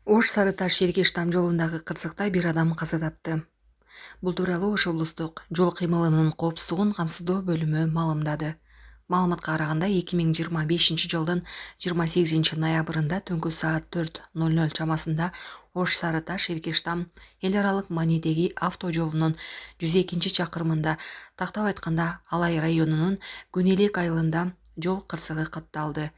Ош Сарыташ Эргештам жолундағы қырсықта бір адам қаза тапты. Бұл туралы Ош облыстық жол қимылының қауіпсіздігін қамсыздоо бөлімі маалымдады. Маалыматқа қарағанда 2025 жылдың 28 ноябрында түнгі саат 4:00 чамасында Ош Сарыташ Эргештам ел аралық манедеги автожолунун 102 чакырымында, тактап айтканда Алай районунун Күнелек айылында жол кырсыгы катталды.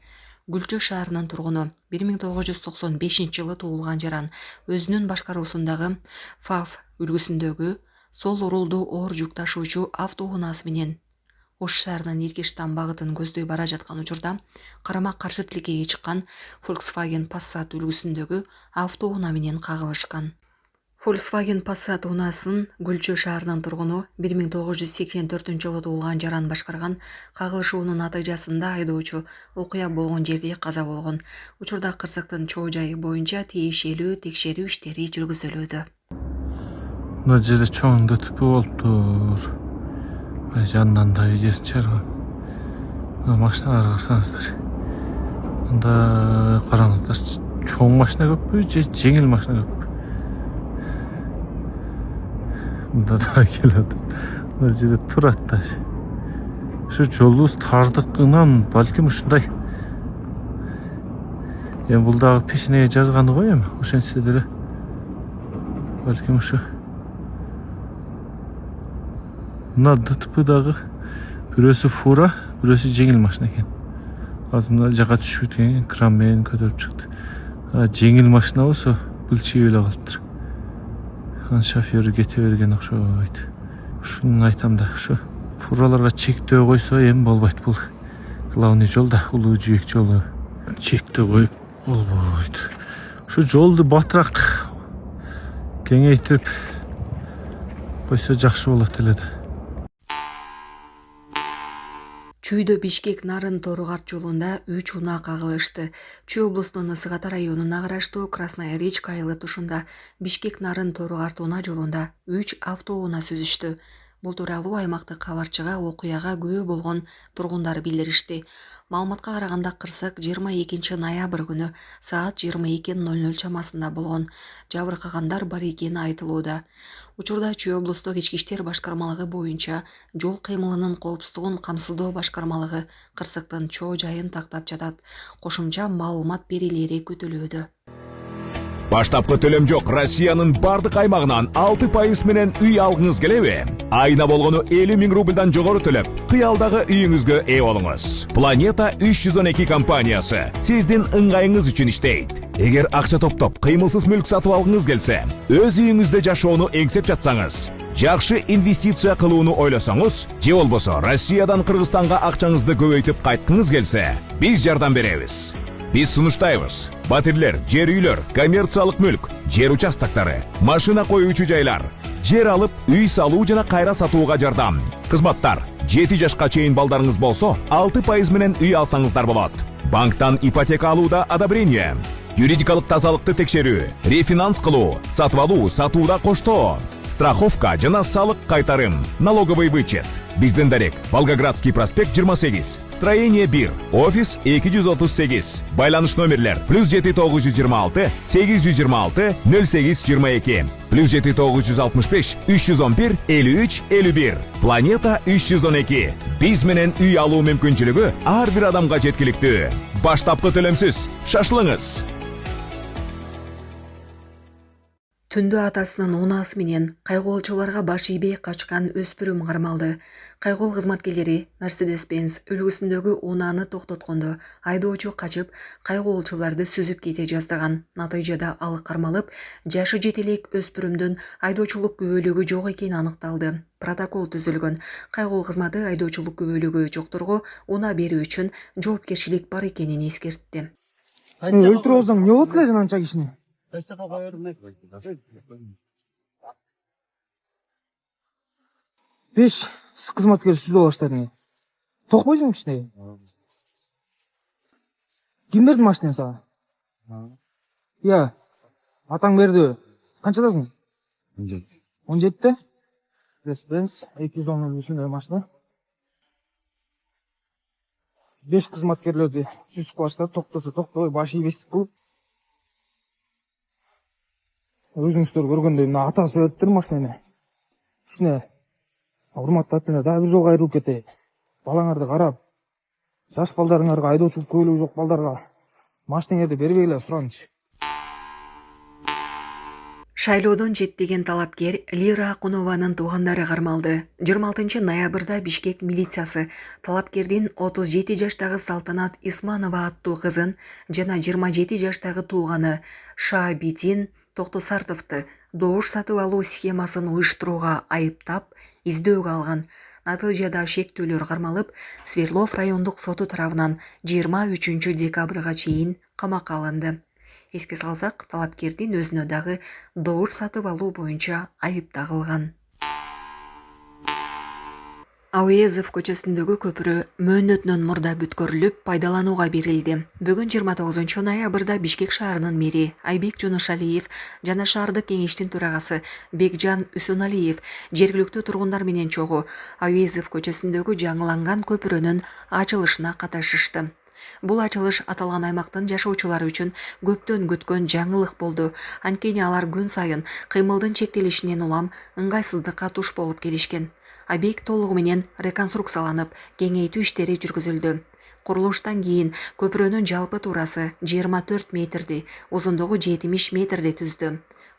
Гүлчө шаарынын тургуну 1995 жылы туулган жаран өзүнүн башкаруусундагы ФАВ үлгүсүндөгү сол урулду оор жүк ташуучу автоунаасы менен Ош шаарынын Эргештам багытын көздөй бара жаткан учурда карама каршы тилкеге чыккан Volkswagen Passat үлгүсүндөгү автоунаа менен кагылышкан. Volkswagen Passat унаасын Гүлчө шаарынын тургуну 1984 жылы туулган жаран башкарган. Кагылышуунун натыйжасында айдоочу окуя болгон жерде каза болгон. Учурда кырсыктын чоо жайы боюнча тиешелүү текшерүү иштери жүргүзүлүүдө. Мына жерде чоң ДТП болуптур. Жанынан да видеосын чыгарган. Мына машиналарга карасаңыздар. Мында караңыздар, чоң машина көппү же жеңил машина көппү? Мында да келет. Мына жерде турат да. Şu жолубуз тардыгынан балким ушундай. Эми бул дагы пешенеге жазганы го эми, ошентсе деле. Балким ушу. Мына ДТП дагы бирөөсү фура, бирөөсү жеңил машина экен. Азыр жака түшүп кеткен, кран менен көтөрүп чыкты. Жеңил машина болсо былчый эле калыптыр. Шофёру кете берген окшойт. Ушуну айтам да, ушу фураларга чектөө койсо эми болбойт. Бул главный жол да, улуу жүйөк жолу. Чектөө коюп болбойт. Ушу жолду батыраак кеңейтип койсо жакшы болот эле да. Чүйдө Бишкек Нарын Торугарт жолунда 3 унаа кагылышты. Чүй облусунун Ысык-Ата районуна караштуу Красная Речка айылы тушунда Бишкек Нарын Торугарт унаа жолунда 3 автоунаа сүзүштү. Бул тууралуу аймактык кабарчыга окуяга күбө болгон тургундар билдиришти. Маалыматка караганда кырсык 22 ноябрь күнү саат 22:00 чамасында болгон. Жабыркагандар бар экени айтылууда. Учурда Чүй облустук ички иштер башкармалыгы боюнча жол кыймылынын коопсуздугун камсыздоо башкармалыгы кырсыктын чоо жайын тактап жатат. Кошумча маалымат берилери күтүлүүдө. Баштапкы төлөм жок Россиянын бардык аймагынан 6% менен үй алгыңыз келеби? Айына болгону 50 000 рубльдан жогору төлөп, кыялдагы үйүңүзгө ээ болуңуз. Планета 312 компаниясы сиздин ыңгайыңыз үчүн иштейт. Эгер акча топтоп, кыймылсыз мүлк сатып алгыңыз келсе, өз үйүңүздө жашоону эңсеп жатсаңыз, жакшы инвестиция кылууну ойлосоңуз, же болбосо Россиядан Кыргызстанга акчаңызды көбөйтүп кайткыңыз келсе, биз жардам беребиз. Biz sunuştayбыз. Батирлер, жер үйлөр, коммерциялык мүлк, жер участоктары, машина коюучу жайлар, жер алып, үй салуу жана кайра сатууга жардам. Кызматтар: 7 жашка чейин балдарыңыз болсо, 6% менен үй алсаңыздар болот. Банктан ипотека алууда одобрение. Юридикалык тазалыкты текшерүү, рефинанс кылуу, сатып алуу, сатууда коштоо, страховка жана салык кайтарым, налоговый вычет. Биздин дарек: Волгоградский проспект 28, строение 1, офис 238. Байланыш номерлер: +7926 826 0822, +7965 311 53 51. Планета 312. Биз менен үй алуу мүмкүнчүлүгү ар бир адамга жеткиликтүү. Баштапкы төлөмсүз. Шашылыңыз. Түндө атасынын унаасы менен кайгоолчуларга баш ийбей качкан өспүрүм кармалды. Кайгоол кызматкерлери Mercedes-Benz үлгүсүндөгү унааны токтоткондо айдоочу качып, кайгоолчуларды сүзүп кете жаздаган. Натыйжада ал кармалып, жашы жетелек өспүрүмдүн айдоочулук күбөлүгү жок экени аныкталды. Протокол түзүлгөн. Кайгоол кызматы айдоочулук күбөлүгү жокторго унаа берүү үчүн жоопкерчилик бар экенин эскертти. Өлтүрүп алсаң эмне болот эле анча кишини? Беш кызматкер сүзүп алыштыр. Токпойсуң кичине. Ким берди машинаны сага? Я. Атаң берди. Канчадасың? 17. 17-те? Mercedes-Benz 210 үлгүсүндөгү машина. 5 кызматкерлерди сүзүп алыштыр. Токтосо токтобой баш ийбестик кылып. Өзүңүздөр көргөндөй мына атасы өттүр машинаны. Ичине урматтап да бир жолго айрылып кетейин. Балаңарды карап, жаш балдарыңарга айдоочулук көйлөгү жок балдарга машинаңарды бербегиле суранчы. Шайлоодон четтеген талапкер Лира Акунованын туугандары кармалды. 26 ноябрда Бишкек милициясы талапкердин 37 жаштагы Салтанат Исманова аттуу кызын жана 27 жаштагы тууганы Шаабитин Токтосартовду добуш сатып алуу схемасын уюштурууга айыптап издөөгө алган. Натыйжада шектүүлөр кармалып, Свердлов райондук соту тарабынан 23 декабрга чейин камакка алынды. Эске салсак, талапкердин өзүнө дагы добуш сатып алуу боюнча айып тагылган. Ауезов көчөсүндөгү көпүрө мөөнөтүнөн мурда бүткөрүлүп, пайдаланууга берилди. Бүгүн 29 ноябрда Бишкек шаарынын мэри Айбек Жунушалиев жана шаардык кеңештин төрагасы Бекжан Үсүналиев жергиликтүү тургундар менен чогуу Ауезов көчөсүндөгү жаңыланган көпүрөнүн ачылышына катышышты. Бул ачылыш аталган аймактын жашоочулары үчүн көптөн күткөн жаңылык болду. Анткени алар күн сайын кыймылдын чектелишинен улам ыңгайсыздыкка туш болуп келишкен. Объект толугу менен реконструкцияланып, кеңейтүү иштери жүргүзүлдү. Курулуштан кийин көпүрөнүн жалпы туурасы 24 метрди, узундугу 70 метрди түздү.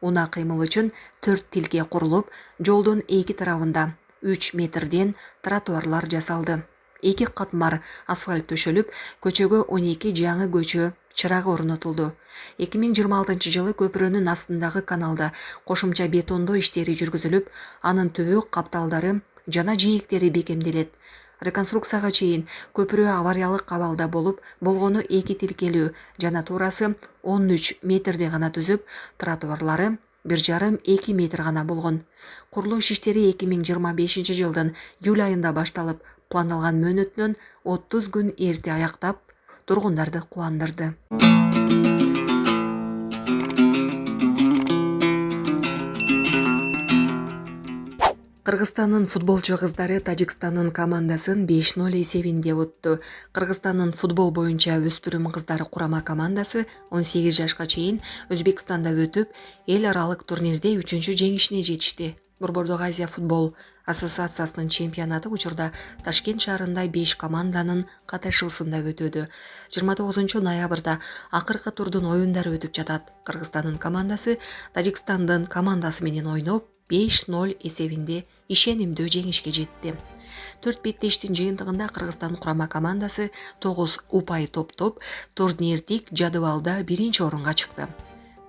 Унаа кыймыл үчүн 4 тилке курулуп, жолдун эки тарабында 3 метрден тротуарлар жасалды. 2 катмар асфальт төшөлүп, көчөгө 12 жаңы көчө чырагы орнотулду. 2026 жылы көпүрөнүн астындагы каналда кошумча бетондоо иштери жүргүзүлүп, анын түбү капталдары жана жээктери бекемделет. Реконструкцияга чейин көпүрө авариялык абалда болгону 2 тилкелүү жана туурасы 13 метрди гана түзүп, тротуарлары 1,5-2 метр гана болгон. Курулуш иштери 2025 жылдын июль айында башталып, пландалган мөөнөтүнөн 30 күн эрте аяктап, тургундарды кубандырды. Кыргызстандын футболчу кыздары Тажикстандын командасын 5-0 эсебинде утту. Кыргызстандын футбол боюнча өспүрүм кыздары курама командасы 18 жашка чейин Өзбекстанда өтүп, эл аралык турнирде 3-чү жеңишине жетишти. Борбордук Азия футбол ассоциациясынын чемпионаты учурда Ташкент шаарында 5 команданын катышуусунда өтөдү. 29 ноябрда акыркы турдун оюндары өтүп жатат. Кыргызстандын командасы Тажикстандын командасы менен ойноп, 5-0 эсебинде ишенимдүү жеңишке жетти. 4 беттештин жыйынтыгында Кыргызстан курама командасы 9 упай топтоп, турнирдик жадыбалда 1-чи орунга чыкты.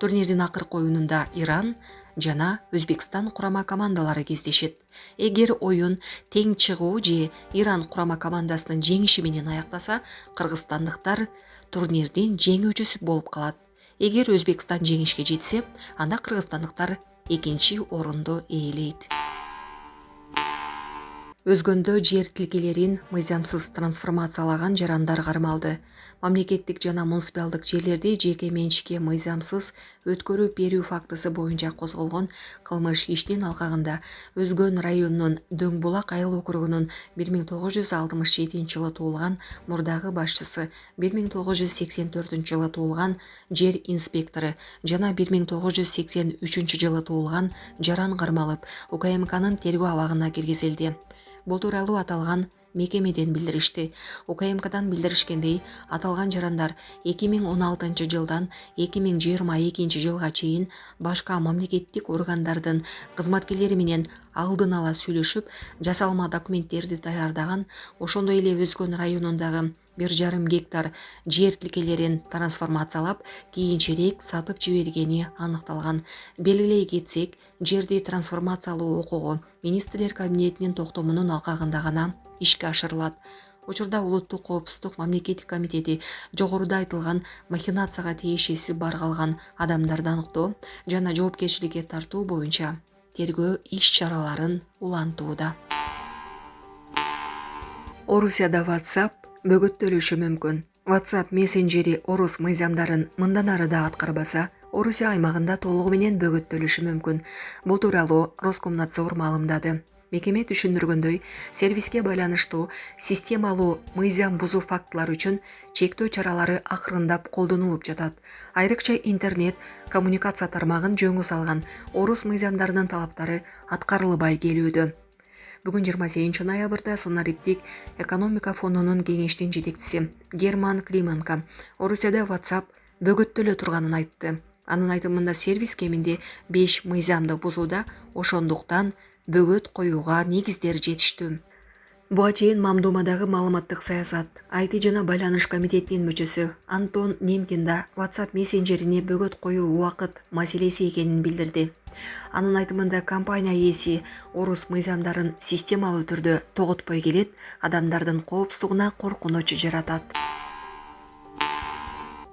Турнирдин акыркы оюнунда Иран жана Өзбекстан курама командалары кездешет. Эгер оюн тең чыгуу же Иран курама командасынын жеңиши менен аяктаса, кыргызстандыктар турнирдин жеңүүчүсү болуп калат. Эгер Өзбекстан жеңишке жетсе, анда кыргызстандыктар 2-чи орунду ээлейт. Өзгөндө жер тилкелерин мыйзамсыз трансформациялаган жарандар кармалды. Мамлекеттик жана муниципалдык жерлерди жеке менчикке мыйзамсыз өткөрүп берүү фактысы боюнча козголгон кылмыш иштин алкагында Өзгөн районунун Дөң Булак айыл округунун 1967 жылы туулган мурдагы башчысы, 1984 жылы туулган жер инспектору жана 1983 жылы туулган жаран кармалып, УКМКнын тергөө абагына киргизилди. Бул тууралуу аталган мекемеден билдиришти. УКМКдан билдиришкендей, аталган жарандар 2016 жылдан 2022 жылга чейин башка мамлекеттик органдардын кызматкерлери менен алдын ала сүйлөшүп, жасалма документтерди даярдаган, ошондой эле Өзгөн районундагы 1,5 гектар жер тилкелерин трансформациялап, кийинчерээк сатып жибергени аныкталган. Белгилей кетсек, жерди трансформациялоо укугу министрлер кабинетинин токтомунун алкагында гана ишке ашырылат. Учурда Улуттук коопсуздук мамлекеттик комитети жогоруда айтылган махинацияга тиешеси бар калган адамдарды аныктоо жана жоопкерчиликке тартуу боюнча тергөө иш-чараларын улантууда. Орусияда WhatsApp бөгөттөлүшү мүмкүн. WhatsApp мессенджери орус мыйзамдарын мындан ары да аткарбаса, Орусия аймагында толугу менен бөгөттөлүшү мүмкүн. Бул тууралуу Роскомнадзор маалымдады. Мекеме түшүндүргөндөй, сервиске байланыштуу системалуу мыйзам бузуу фактылары үчүн чектөө чаралары акырындап колдонулуп жатат. Айрыкча интернет коммуникация тармагын жөнгө салган орус мыйзамдарынын талаптары аткарылбай келүүдө. Бүгүн 28 ноябрда Санариптик экономика фондунун кеңештин жетекчиси Герман Клименко Орусияда WhatsApp бөгөттөлө турганын айтты. Анын айтымында сервис кеминде 5 мыйзамды бузууда, ошондуктан бөгөт коюуга негиздер жетиштүү. Буга чейин Мамдумадагы маалыматтык саясат, IT жана байланыш комитетинин мүчөсү Антон Немкин да WhatsApp мессенджерине бөгөт коюу убакыт маселеси экенин билдирди. Анын айтымында компания ээси орус мыйзамдарын системалуу түрдө тоготпой келет, адамдардын коопсуздугуна коркунуч жаратат.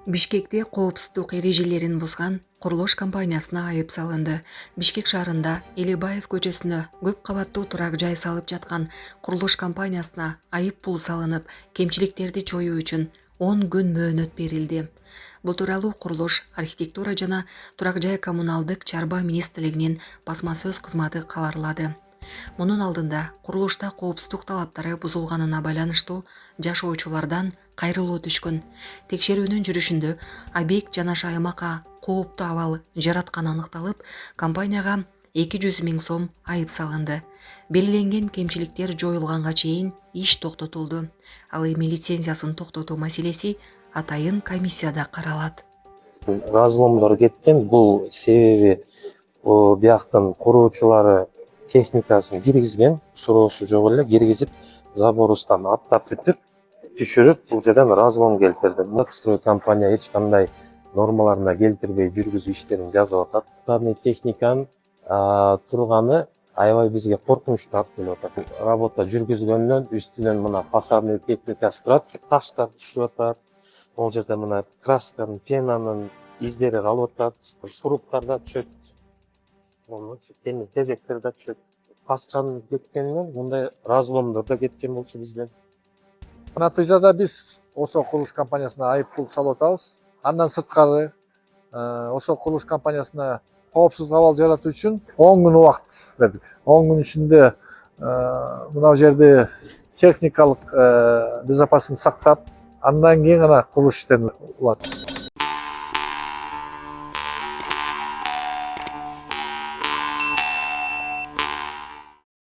Бишкекте коопсуздук эрежелерин бузган курулуш компаниясына айып салынды. Бишкек шаарында Элибаев көчөсүнө көп кабаттуу турак жай салып жаткан курулуш компаниясына айып пул салынып, кемчиликтерди жоюу үчүн 10 күн мөөнөт берилди. Бул тууралуу курулуш, архитектура жана турак жай коммуналдык чарба министрлигинин басма сөз кызматы кабарлады. Мунун алдында курулушта коопсуздук талаптары бузулганына байланыштуу жашоочулардан кайрылуу түшкөн. Текшерүүнүн жүрүшүндө объект жанаша аймакка кооптуу абал жаратканы аныкталып, компанияга 200 000 сом айып салынды. Белгиленген кемчиликтер жоюлганга чейин иш токтотулду. Ал эми лицензиясын токтотуу маселеси атайын комиссияда каралат. Разломдор кеткен, бул себеби бияктын куруучулары техникасын киргизген, суроосу жок эле киргизип, заборустан аттап түшүрүп, бул жерден разлом келтирди. Строй компания эч кандай нормаларына келтирбей жүргүзүү иштерин жазып атат. Управный техниканын турганы аябай бизге коркунучтуу алып келип атат. Работа жүргүзгөндөн үстүнөн мына фасадный техникасы турат, таштар түшүп атат. Ол жерде мына красканын, пенанын издери калып атат, шуруптар да түшөт. Тезектер да түшөт. Пасканын кеткенинен мындай разломдор да кеткен болчу бизден. Натыйжада биз ошол курулуш компаниясына айып пул салып атабыз. Андан сырткары ошол курулуш компаниясына коопсуз абал жаратуу үчүн 10 күн убакыт бердик. 10 күн ичинде мына жерде техникалык безопасность сактап, андан кийин гана курулуш иштерин улат.